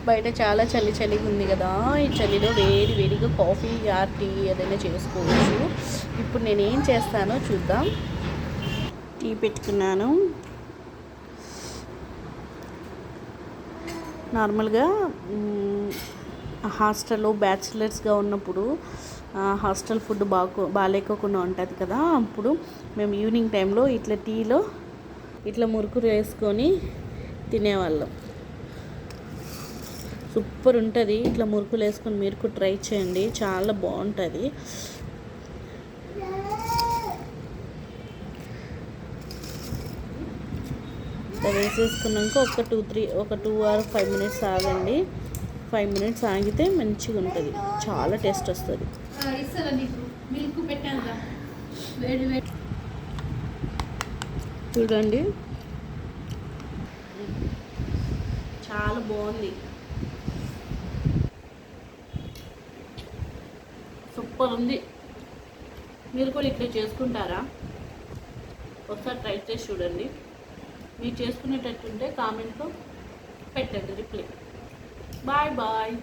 బయట చాలా చలి చలిగా ఉంది కదా, ఈ చలిలో వేడి వేడిగా కాఫీ ఆర్ టీ ఏదైనా చేసుకోవచ్చు. ఇప్పుడు నేను ఏం చేస్తానో చూద్దాం. టీ పెట్టుకున్నాను. నార్మల్గా హాస్టల్లో బ్యాచిలర్స్గా ఉన్నప్పుడు హాస్టల్ ఫుడ్ బాగాలేకోకుండా ఉంటుంది కదా, అప్పుడు మేము ఈవినింగ్ టైంలో ఇట్లా టీలో ఇట్లా మురుకులు వేసుకొని తినేవాళ్ళం. సూపర్ ఉంటుంది. ఇట్లా మురుకులు వేసుకొని మీరు ట్రై చేయండి, చాలా బాగుంటుంది. వేసేసుకున్నాక ఒక 2 or 5 minutes ఆగండి. 5 minutes ఆగితే మంచిగా ఉంటుంది, చాలా టేస్ట్ వస్తుంది. చూడండి, చాలా బాగుంది, సూపర్ ఉంది. మీరు కూడా ఇట్లా చేసుకుంటారా? ఒకసారి ట్రై చేసి చూడండి. మీరు చేసుకునేటట్టుంటే కామెంట్లో పెట్టండి రిప్లై. Bye bye.